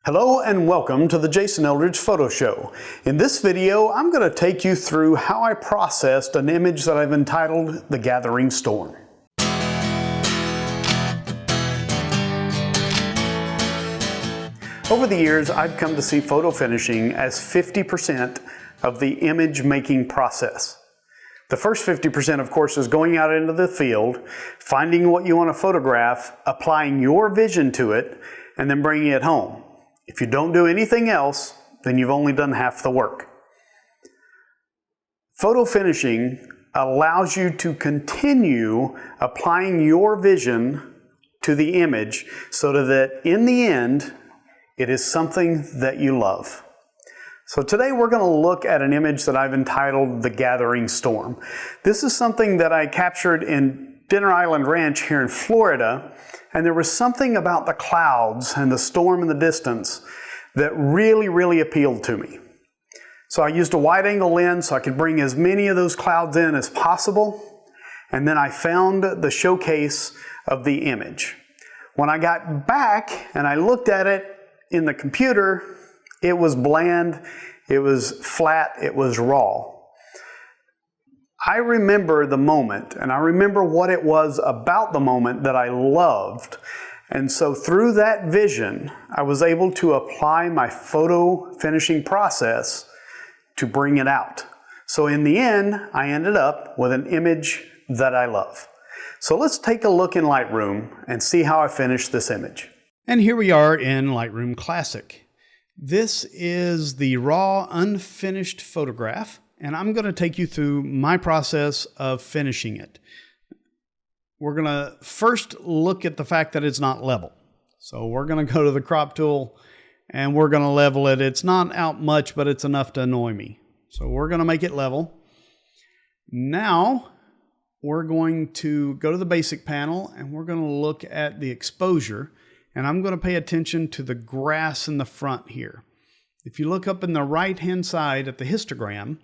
Hello and welcome to the Jason Eldridge Photo Show. In this video, I'm going to take you through how I processed an image that I've entitled The Gathering Storm. Over the years, I've come to see photo finishing as 50% of the image making process. The first 50%, of course, is going out into the field, finding what you want to photograph, applying your vision to it, and then bringing it home. If you don't do anything else, then you've only done half the work. Photo finishing allows you to continue applying your vision to the image so that in the end, it is something that you love. So today we're going to look at an image that I've entitled The Gathering Storm. This is something that I captured in Dinner Island Ranch here in Florida, and there was something about the clouds and the storm in the distance that really appealed to me. So I used a wide angle lens so I could bring as many of those clouds in as possible, and then I found the showcase of the image. When I got back and I looked at it in the computer, it was bland, it was flat, it was raw. I remember the moment, and I remember what it was about the moment that I loved. And so through that vision, I was able to apply my photo finishing process to bring it out. So in the end, I ended up with an image that I love. So let's take a look in Lightroom and see how I finished this image. And here we are in Lightroom Classic. This is the raw, unfinished photograph, and I'm going to take you through my process of finishing it. We're going to first look at the fact that it's not level. So we're going to go to the crop tool and we're going to level it. It's not out much, but it's enough to annoy me. So we're going to make it level. Now we're going to go to the basic panel and we're going to look at the exposure. And I'm going to pay attention to the grass in the front here. If you look up in the right-hand side at the histogram,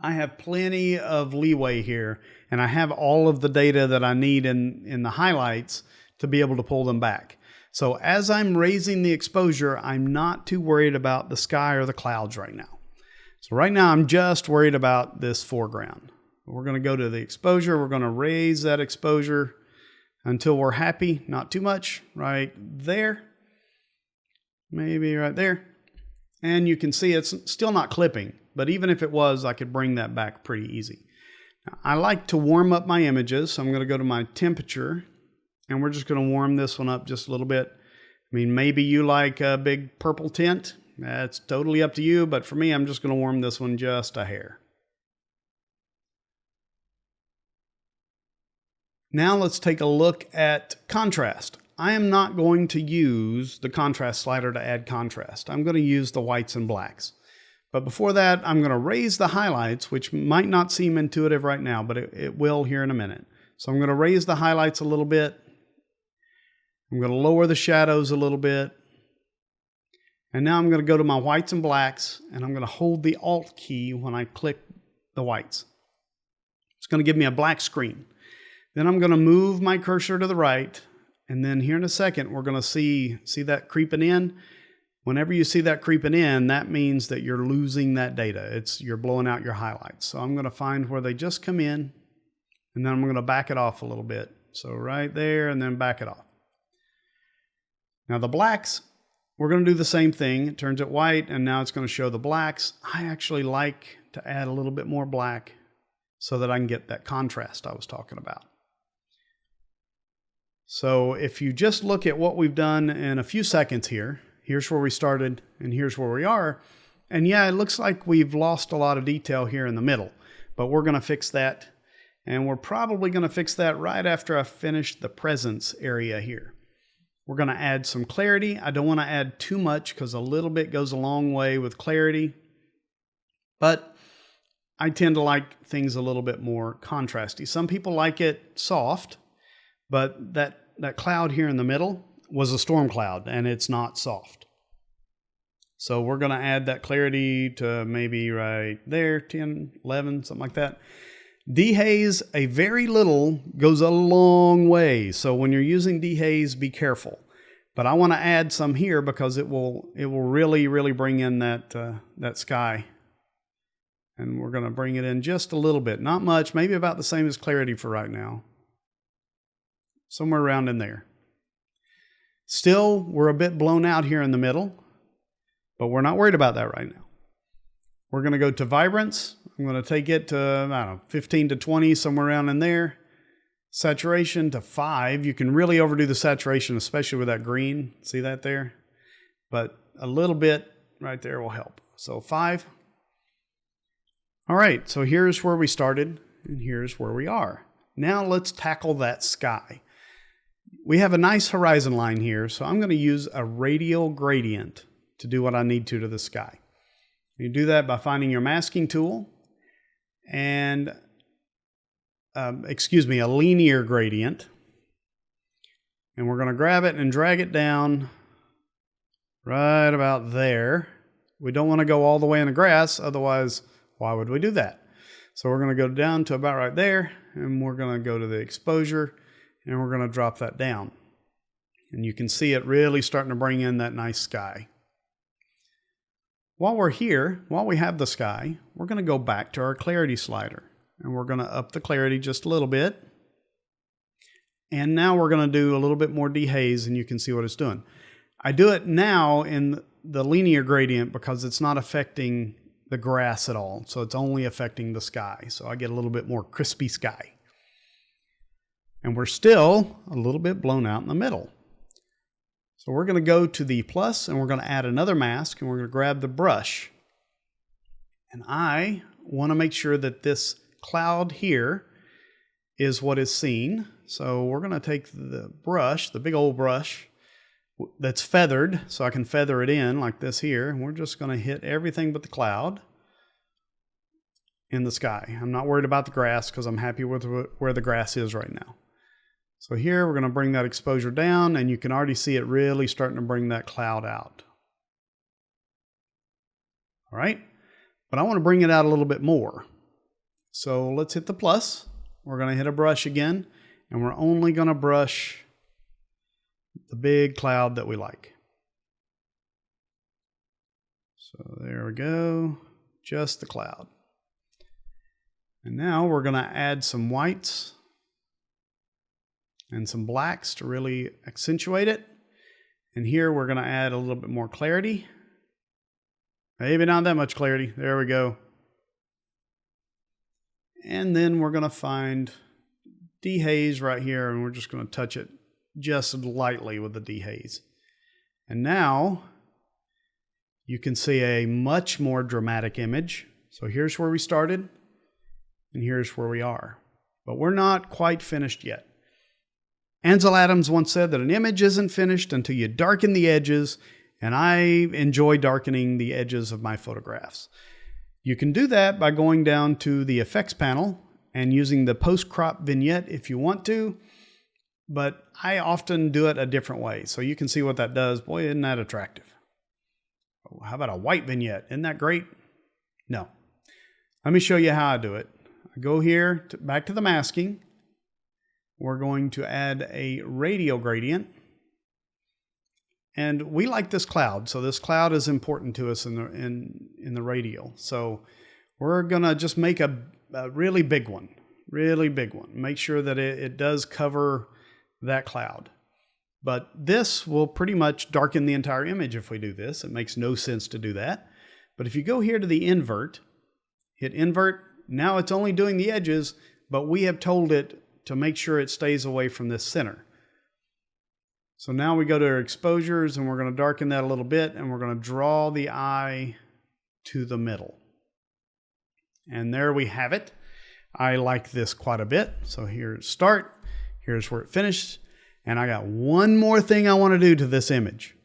I have plenty of leeway here, and I have all of the data that I need in the highlights to be able to pull them back. So as I'm raising the exposure, I'm not too worried about the sky or the clouds right now. So right now, I'm just worried about this foreground. We're going to go to the exposure. We're going to raise that exposure until we're happy, not too much, right there, maybe right there. And you can see it's still not clipping, but even if it was, I could bring that back pretty easy. Now, I like to warm up my images, so I'm going to go to my temperature, and we're just going to warm this one up just a little bit. I mean, maybe you like a big purple tint. That's totally up to you, but for me, I'm just going to warm this one just a hair. Now let's take a look at contrast. I am not going to use the contrast slider to add contrast. I'm going to use the whites and blacks. But before that, I'm going to raise the highlights, which might not seem intuitive right now, but it will here in a minute. So I'm going to raise the highlights a little bit. I'm going to lower the shadows a little bit. And now I'm going to go to my whites and blacks, and I'm going to hold the Alt key when I click the whites. It's going to give me a black screen. Then I'm going to move my cursor to the right, and then here in a second, we're going to see that creeping in. Whenever you see that creeping in, that means that you're losing that data. You're blowing out your highlights. So I'm going to find where they just come in, and then I'm going to back it off a little bit. So right there, and then back it off. Now the blacks, we're going to do the same thing. It turns it white, and now it's going to show the blacks. I actually like to add a little bit more black so that I can get that contrast I was talking about. So if you just look at what we've done in a few seconds here, here's where we started and here's where we are. And yeah, it looks like we've lost a lot of detail here in the middle, but we're going to fix that. And we're probably going to fix that right after I finish the presence area here. We're going to add some clarity. I don't want to add too much because a little bit goes a long way with clarity, but I tend to like things a little bit more contrasty. Some people like it soft, but that cloud here in the middle was a storm cloud and it's not soft. So we're going to add that clarity to maybe right there, 10, 11, something like that. Dehaze a very little goes a long way. So when you're using dehaze, be careful. But I want to add some here because it will really bring in that sky. And we're going to bring it in just a little bit, not much, maybe about the same as clarity for right now. Somewhere around in there. Still, we're a bit blown out here in the middle, but we're not worried about that right now. We're going to go to vibrance. I'm going to take it to, I don't know, 15 to 20, somewhere around in there. Saturation to 5. You can really overdo the saturation, especially with that green. See that there? But a little bit right there will help. So 5. All right, so here's where we started, and here's where we are. Now let's tackle that sky. We have a nice horizon line here, so I'm going to use a radial gradient to do what I need to the sky. You do that by finding your masking tool and, a linear gradient. And we're going to grab it and drag it down right about there. We don't want to go all the way in the grass, otherwise, why would we do that? So we're going to go down to about right there, and we're going to go to the exposure, and we're going to drop that down. And you can see it really starting to bring in that nice sky. While we're here, while we have the sky, we're going to go back to our clarity slider. And we're going to up the clarity just a little bit. And now we're going to do a little bit more dehaze, and you can see what it's doing. I do it now in the linear gradient because it's not affecting the grass at all. So it's only affecting the sky. So I get a little bit more crispy sky. And we're still a little bit blown out in the middle. So we're going to go to the plus, and we're going to add another mask, and we're going to grab the brush. And I want to make sure that this cloud here is what is seen. So we're going to take the brush, the big old brush that's feathered, so I can feather it in like this here. And we're just going to hit everything but the cloud in the sky. I'm not worried about the grass because I'm happy with where the grass is right now. So here we're going to bring that exposure down, and you can already see it really starting to bring that cloud out. All right, but I want to bring it out a little bit more. So let's hit the plus. We're going to hit a brush again, and we're only going to brush the big cloud that we like. So there we go, just the cloud. And now we're going to add some whites and some blacks to really accentuate it. And here we're going to add a little bit more clarity. Maybe not that much clarity. There we go. And then we're going to find dehaze right here, and we're just going to touch it just lightly with the dehaze. And now you can see a much more dramatic image. So here's where we started, and here's where we are. But we're not quite finished yet. Ansel Adams once said that an image isn't finished until you darken the edges, and I enjoy darkening the edges of my photographs. You can do that by going down to the effects panel and using the post-crop vignette if you want to, but I often do it a different way. So you can see what that does. Boy, isn't that attractive. Oh, how about a white vignette? Isn't that great? No. Let me show you how I do it. I go here, back to the masking. We're going to add a radial gradient. And we like this cloud, so this cloud is important to us in the radial. So we're going to just make a really big one, Make sure that it does cover that cloud. But this will pretty much darken the entire image if we do this. It makes no sense to do that. But if you go here to the invert, hit invert, now it's only doing the edges, but we have told it to make sure it stays away from this center. So now we go to our exposures, and we're going to darken that a little bit, and we're going to draw the eye to the middle. And there we have it. I like this quite a bit. So here's start, here's where it finished, and I got one more thing I want to do to this image.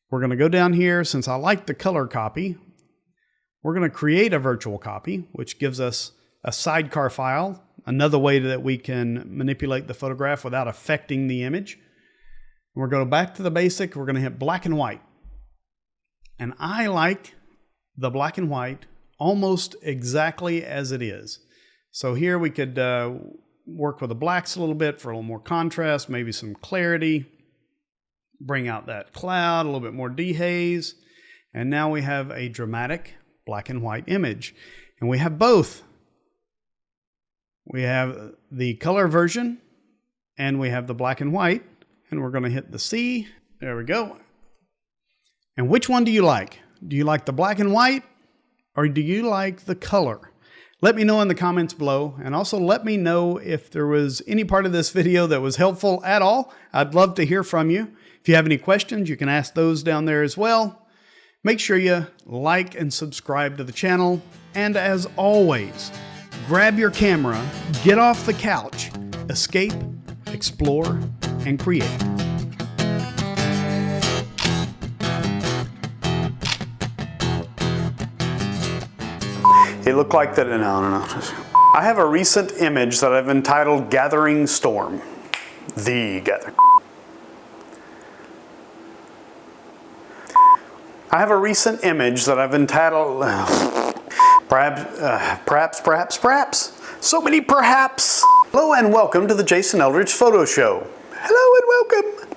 We're going to go down here. Since I like the color copy, we're going to create a virtual copy, which gives us a sidecar file, another way that we can manipulate the photograph without affecting the image. We're going to go back to the basic. We're going to hit black and white. And I like the black and white almost exactly as it is. So here we could work with the blacks a little bit for a little more contrast, maybe some clarity. bring out that cloud, a little bit more dehaze. And now we have a dramatic black and white image. And we have both. We have the color version and we have the black and white. And we're going to hit the C. There we go. And which one do you like? Do you like the black and white or do you like the color? Let me know in the comments below, and also let me know if there was any part of this video that was helpful at all. I'd love to hear from you. If you have any questions, you can ask those down there as well. Make sure you like and subscribe to the channel. And as always, grab your camera, get off the couch, escape, explore, and create. It looked like that. No. I have a recent image that I've entitled Gathering Storm. The Gathering. I have a recent image that I've entitled perhaps. So many perhaps. Hello and welcome to the Jason Eldridge Photo Show. Hello and welcome.